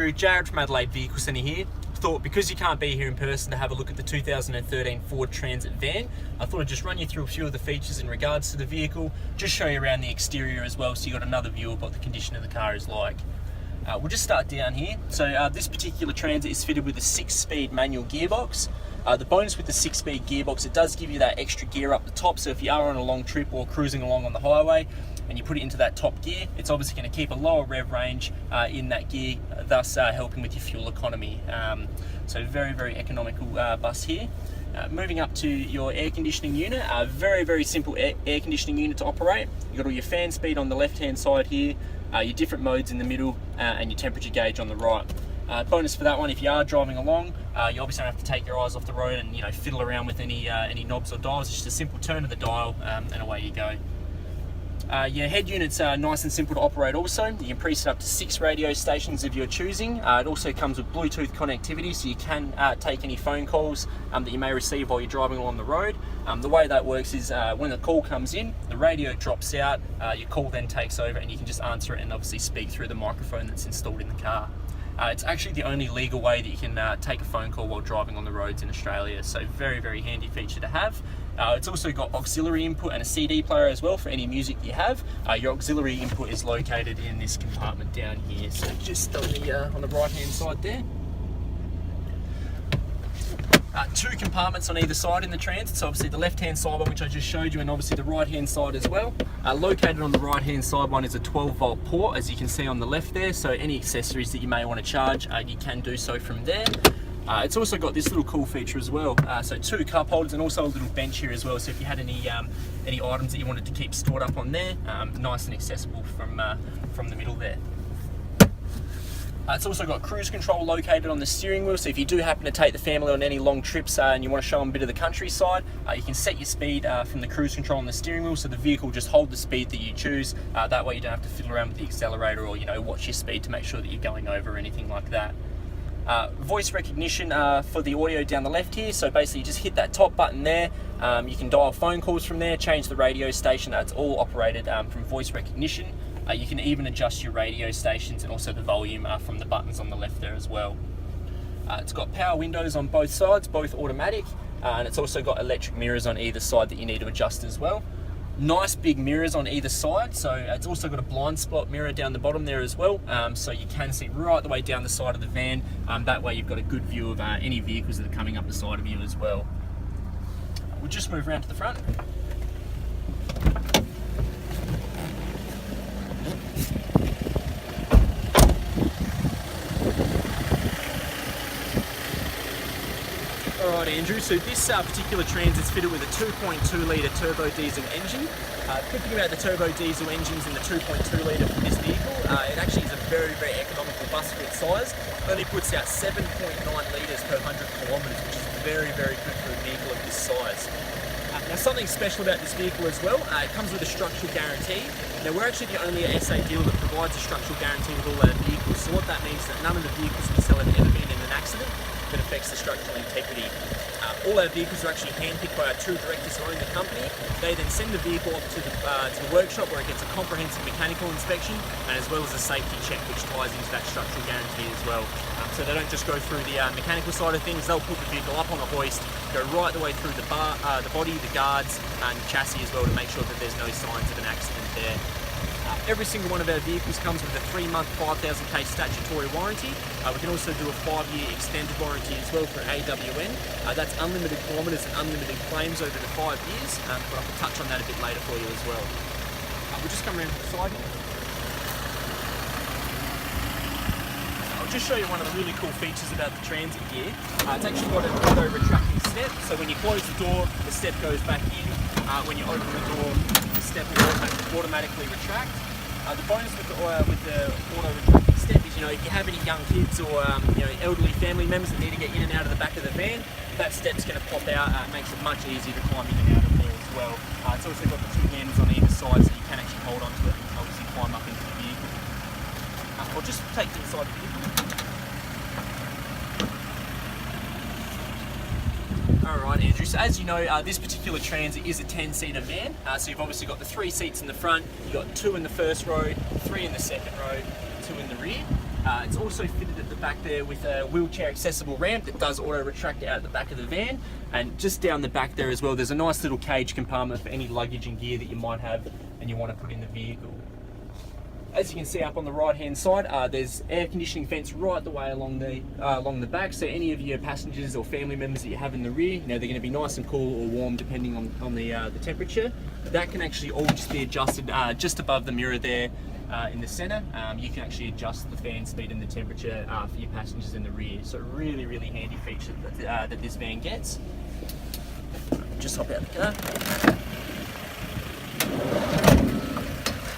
Andrew, Jared from Adelaide Vehicle Centre here. Thought because you can't be here in person to have a look at the 2013 Ford Transit van, I thought I'd just run you through a few of the features in regards to the vehicle, just show you around the exterior as well so you got another view of what the condition of the car is like. We'll just start down here. So this particular Transit is fitted with a 6-speed manual gearbox. The bonus with the 6-speed gearbox, it does give you that extra gear up the top, so if you are on a long trip or cruising along on the highway and you put it into that top gear, it's obviously going to keep a lower rev range in that gear, thus helping with your fuel economy. So very, very economical bus here. Moving up to your air conditioning unit, a very, very simple air conditioning unit to operate. You've got all your fan speed on the left-hand side here, your different modes in the middle, and your temperature gauge on the right. Bonus for that one, if you are driving along, you obviously don't have to take your eyes off the road and fiddle around with any knobs or dials. It's just a simple turn of the dial and away you go. Your head unit's nice and simple to operate also. You can preset up to 6 radio stations of your choosing. It also comes with Bluetooth connectivity, so you can take any phone calls that you may receive while you're driving along the road. The way that works is when the call comes in, the radio drops out, your call then takes over and you can just answer it and obviously speak through the microphone that's installed in the car. It's actually the only legal way that you can take a phone call while driving on the roads in Australia, so very, very handy feature to have. It's also got auxiliary input and a CD player as well for any music you have. Your auxiliary input is located in this compartment down here, so just on the right hand side there. 2 compartments on either side in the Transit, so obviously the left hand side one which I just showed you, and obviously the right hand side as well. Located on the right hand side one is a 12-volt port, as you can see on the left there, so any accessories that you may want to charge, you can do so from there. It's also got this little cool feature as well, so 2 cup holders and also a little bench here as well, so if you had any items that you wanted to keep stored up on there, nice and accessible from the middle there. It's also got cruise control located on the steering wheel, so if you do happen to take the family on any long trips and you want to show them a bit of the countryside, you can set your speed from the cruise control on the steering wheel, so the vehicle will just hold the speed that you choose. That way you don't have to fiddle around with the accelerator or watch your speed to make sure that you're going over or anything like that. Voice recognition for the audio down the left here, so basically you just hit that top button there, you can dial phone calls from there, change the radio station. That's all operated from voice recognition. You can even adjust your radio stations and also the volume from the buttons on the left there as well. It's got power windows on both sides, both automatic, and it's also got electric mirrors on either side that you need to adjust as well. Nice big mirrors on either side, so it's also got a blind spot mirror down the bottom there as well, so you can see right the way down the side of the van. That way you've got a good view of any vehicles that are coming up the side of you as well. We'll just move around to the front. Alright Andrew, so this particular Transit's fitted with a 2.2 litre turbo diesel engine. Good thing about the turbo diesel engines and the 2.2 litre for this vehicle, it actually is a very, very economical bus for its size. It only puts out 7.9 litres per 100 kilometres, which is very, very good for a vehicle of this size. Now something special about this vehicle as well, it comes with a structural guarantee. Now we're actually the only SA dealer that provides a structural guarantee with all our vehicles, so what that means is that none of the vehicles we sell have ever been in an accident that affects the structural integrity. All our vehicles are actually handpicked by our 2 directors who own the company. They then send the vehicle off to the workshop where it gets a comprehensive mechanical inspection and as well as a safety check which ties into that structural guarantee as well. So they don't just go through the mechanical side of things, they'll put the vehicle up on a hoist, go right the way through the body, the guards and the chassis as well to make sure that there's no signs of an accident there. Every single one of our vehicles comes with a 3-month 5,000k statutory warranty. We can also do a 5-year extended warranty as well for AWN. That's unlimited kilometres and unlimited claims over the 5 years, but I can touch on that a bit later for you as well. We'll just come around to the side here. I'll just show you one of the really cool features about the Transit here. It's actually got an auto retracting step, so when you close the door, the step goes back in. When you open the door, the step will automatically retract. The bonus with the auto retracting step is, if you have any young kids or elderly family members that need to get in and out of the back of the van, that step's going to pop out. It makes it much easier to climb in and out of there as well. It's also got the 2 handles on either side, so you can actually hold onto it and obviously climb up into the vehicle. I'll just take to the side of the vehicle. Alright Andrew, so as you know, this particular Transit is a 10-seater van, so you've obviously got the 3 seats in the front, you've got 2 in the first row, 3 in the second row, 2 in the rear. It's also fitted at the back there with a wheelchair accessible ramp that does auto retract out at the back of the van. And just down the back there as well, there's a nice little cage compartment for any luggage and gear that you might have and you want to put in the vehicle. As you can see up on the right hand side, there's air conditioning vents right the way along the back, so any of your passengers or family members that you have in the rear, they're going to be nice and cool or warm depending on the temperature. That can actually all just be adjusted just above the mirror there in the center. You can actually adjust the fan speed and the temperature for your passengers in the rear, so really, really handy feature that this van gets. Just hop out the car.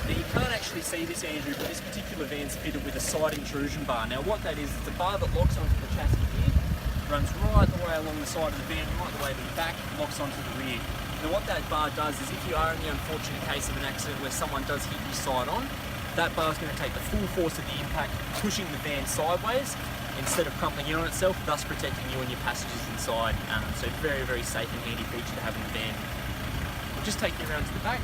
Now you can't actually see this, Andrew, but this particular van's fitted with a side intrusion bar. Now what that is, it's a bar that locks onto the chassis here, runs right the way along the side of the van, right the way to the back, locks onto the rear. Now what that bar does is if you are in the unfortunate case of an accident where someone does hit you side on, that bar is going to take the full force of the impact, pushing the van sideways instead of crumpling in on itself, thus protecting you and your passengers inside. So very, very safe and handy feature to have in the van. I'll just take you around to the back.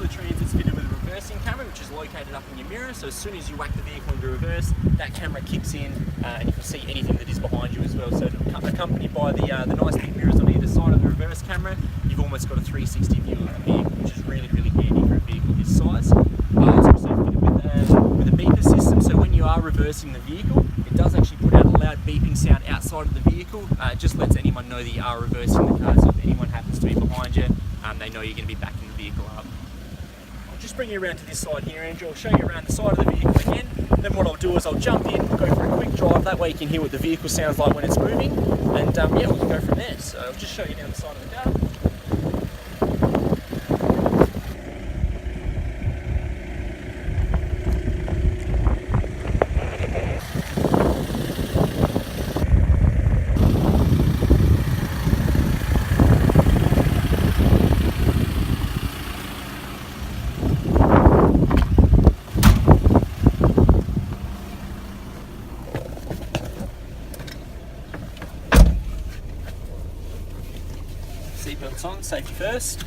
Transit's fitted with a reversing camera, which is located up in your mirror, so as soon as you whack the vehicle into reverse, that camera kicks in and you can see anything that is behind you as well. So accompanied by the nice big mirrors on either side of the reverse camera, you've almost got a 360 view of the vehicle, which is really, really handy for a vehicle this size. It's also fitted with a beeper system, so when you are reversing the vehicle, it does actually put out a loud beeping sound outside of the vehicle. It just lets anyone know that you are reversing the car, so if anyone happens to be behind you, they know you're going to be backing the vehicle up. Just bring you around to this side here, Andrew. I'll show you around the side of the vehicle again. Then what I'll do is I'll jump in, go for a quick drive. That way you can hear what the vehicle sounds like when it's moving. And yeah, we can go from there. So I'll just show you down the side of the car. Seatbelts on, safety first.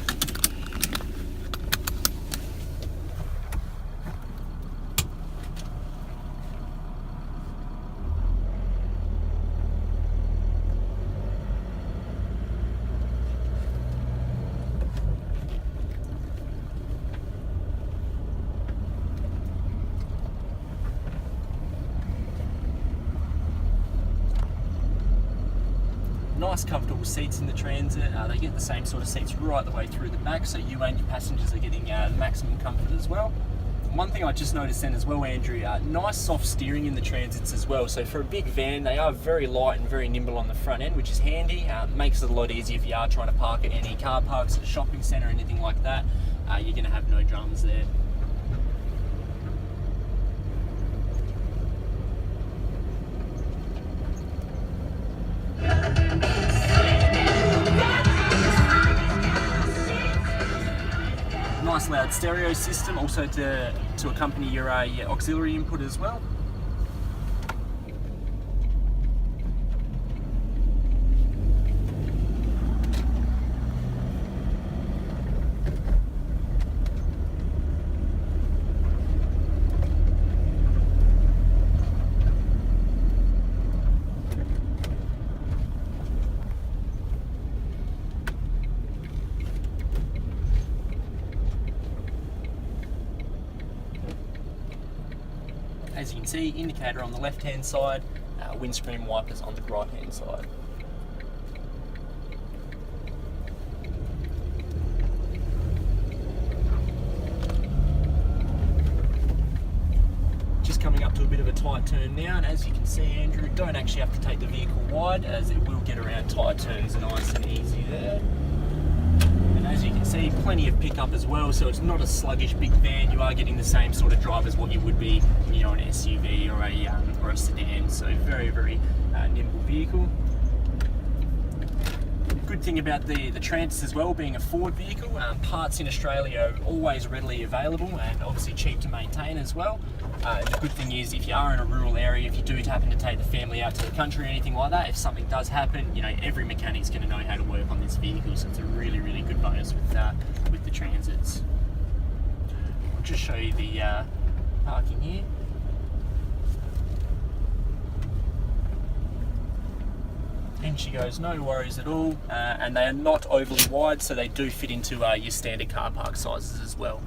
Nice comfortable seats in the Transit. They get the same sort of seats right the way through the back, so you and your passengers are getting maximum comfort as well. One thing I just noticed then as well, Andrew, nice soft steering in the Transits as well. So for a big van, they are very light and very nimble on the front end, which is handy. Makes it a lot easier if you are trying to park at any car parks, at a shopping centre, anything like that. You're going to have no dramas there. Nice loud stereo system, also to accompany your auxiliary input as well. As you can see, indicator on the left hand side, windscreen wipers on the right hand side. Just coming up to a bit of a tight turn now, and as you can see, Andrew, don't actually have to take the vehicle wide, as it will get around tight turns nice and easy there. As you can see, plenty of pickup as well, so it's not a sluggish big van. You are getting the same sort of drive as what you would be, you know, an SUV or a sedan. So very, very nimble vehicle. Good thing about the Transit as well, being a Ford vehicle, parts in Australia are always readily available and obviously cheap to maintain as well. The good thing is, if you are in a rural area, if you do happen to take the family out to the country or anything like that, if something does happen, you know, every mechanic's going to know how to work on this vehicle, so it's a really, really good bonus with the Transits. just show you the parking here. And she goes, no worries at all, and they are not overly wide, so they do fit into your standard car park sizes as well.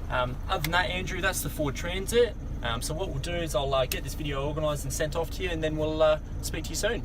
Other than that, Andrew, that's the Ford Transit. So what we'll do is I'll get this video organised and sent off to you, and then we'll speak to you soon.